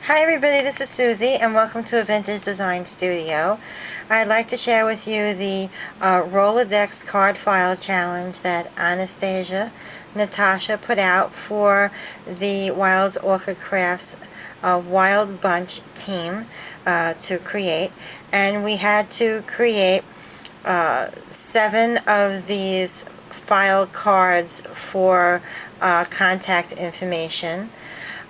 Hi everybody, this is Susie and welcome to a Vintage Design Studio. I'd like to share with you the Rolodex Card File Challenge that Anastasia, Natasha put out for the Wild Orchid Crafts Wild Bunch team to create. And we had to create 7 of these file cards for contact information.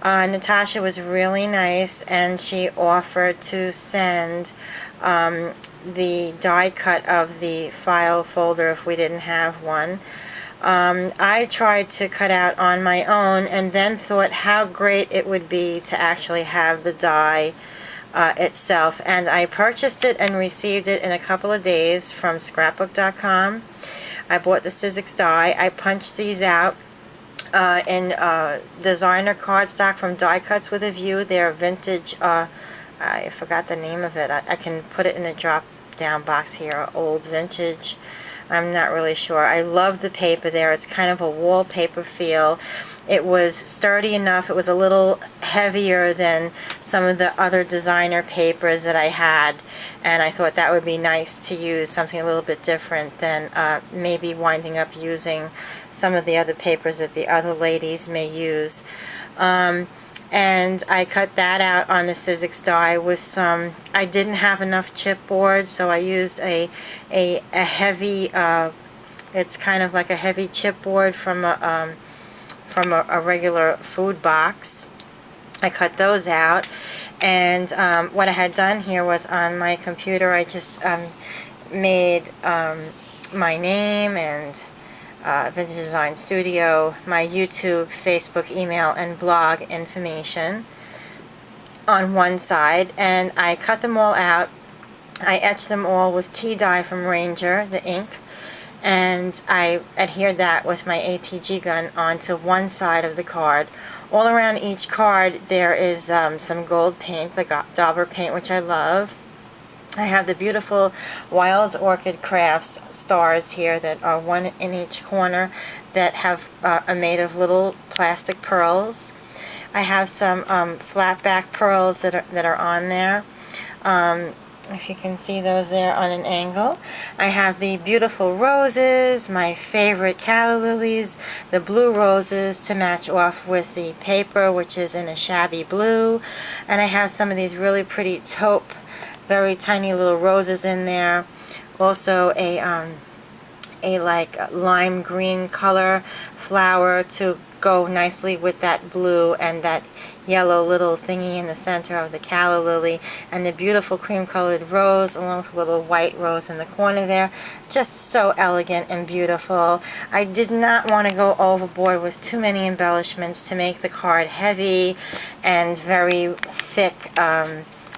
Natasha was really nice and she offered to send the die cut of the file folder if we didn't have one. I tried to cut out on my own and then thought how great it would be to actually have the die itself, and I purchased it and received it in a couple of days from scrapbook.com. I bought the Suzie die. I punched these out in designer cardstock from Die Cuts with a View. They're vintage, I forgot the name of it. I can put it in the drop down box here. Old vintage, I'm not really sure. I love the paper there. It's kind of a wallpaper feel. It was sturdy enough. It was a little heavier than some of the other designer papers that I had, and I thought that would be nice to use something a little bit different than maybe winding up using some of the other papers that the other ladies may use. And I cut that out on the Suzie die with some, I didn't have enough chipboard, so I used a heavy, it's kind of like a heavy chipboard from a regular food box. I cut those out, and what I had done here was on my computer I just made my name and Vintage Design Studio, my YouTube, Facebook, email, and blog information on one side, and I cut them all out. I etched them all with tea dye from Ranger, the ink, and I adhered that with my ATG gun onto one side of the card. All around each card there is some gold paint, like dauber paint, which I love. I have the beautiful Wild Orchid Crafts stars here that are one in each corner that are made of little plastic pearls. I have some flat back pearls that are on there. If you can see those there on an angle. I have the beautiful roses, my favorite calla lilies, the blue roses to match off with the paper, which is in a shabby blue. And I have some of these really pretty taupe, very tiny little roses in there. Also a like lime green color flower to go nicely with that blue, and that yellow little thingy in the center of the calla lily, and the beautiful cream colored rose along with a little white rose in the corner there. Just so elegant and beautiful. I did not want to go overboard with too many embellishments to make the card heavy and very thick,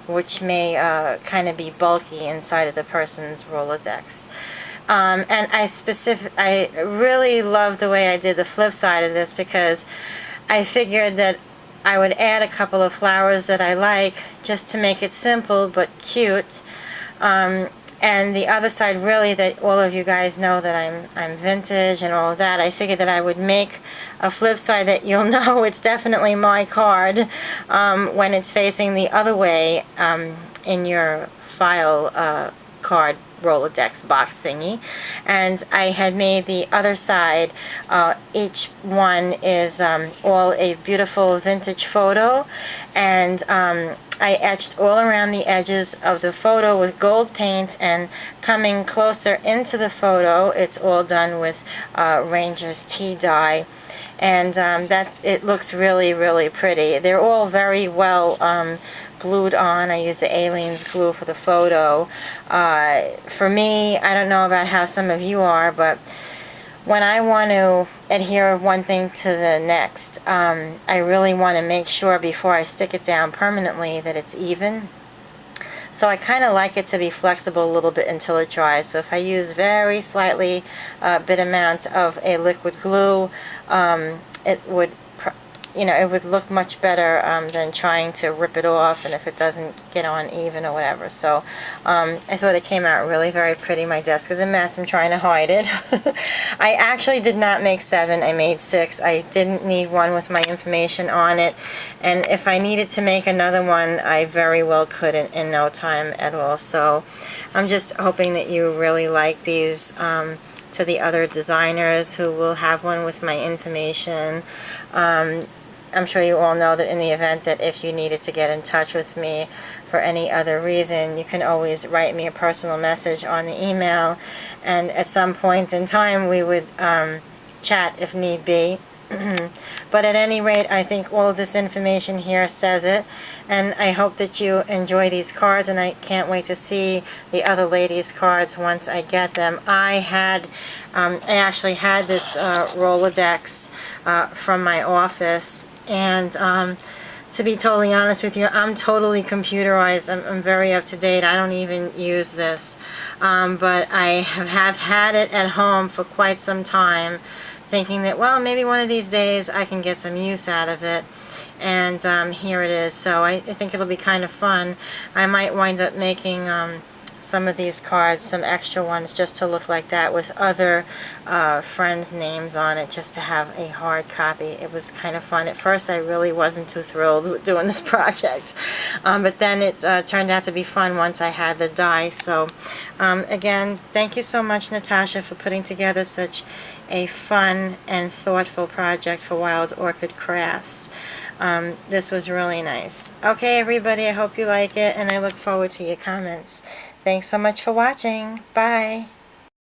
which may kind of be bulky inside of the person's Rolodex. And I really love the way I did the flip side of this, because I figured that I would add a couple of flowers that I like just to make it simple but cute. And the other side, really, that all of you guys know that I'm vintage and all of that, I figured that I would make a flip side that you'll know it's definitely my card when it's facing the other way in your file card Rolodex box thingy. And I had made the other side, each one is all a beautiful vintage photo, and I etched all around the edges of the photo with gold paint, and coming closer into the photo it's all done with Ranger's tea dye, and it looks really, really pretty. They're all very well glued on. I used the Aliens glue for the photo. For me, I don't know about how some of you are, but when I want to adhere one thing to the next, I really want to make sure before I stick it down permanently that it's even. So I kind of like it to be flexible a little bit until it dries. So if I use very slightly bit amount of a liquid glue, it would you know, it would look much better than trying to rip it off, and if it doesn't get on even or whatever. So I thought it came out really very pretty. My desk is a mess. I'm trying to hide it. I actually did not make 7. I made 6. I didn't need one with my information on it, and if I needed to make another one, I very well could in no time at all. So I'm just hoping that you really like these. To the other designers who will have one with my information. I'm sure you all know that in the event that if you needed to get in touch with me for any other reason, you can always write me a personal message on the email, and at some point in time we would chat if need be. But at any rate, I think all of this information here says it, and I hope that you enjoy these cards, and I can't wait to see the other ladies' cards once I get them. I actually had this Rolodex from my office, and to be totally honest with you, I'm totally computerized. I'm very up to date. I don't even use this, but I have had it at home for quite some time, thinking that, well, maybe one of these days I can get some use out of it. And here it is. So I think it'll be kind of fun. I might wind up making some of these cards, some extra ones, just to look like that with other friends' names on it, just to have a hard copy. It was kind of fun. At first I really wasn't too thrilled with doing this project, but then it turned out to be fun once I had the die. So again, thank you so much, Natasha, for putting together such a fun and thoughtful project for Wild Orchid Crafts. This was really nice. Okay, everybody, I hope you like it, and I look forward to your comments. Thanks so much for watching. Bye.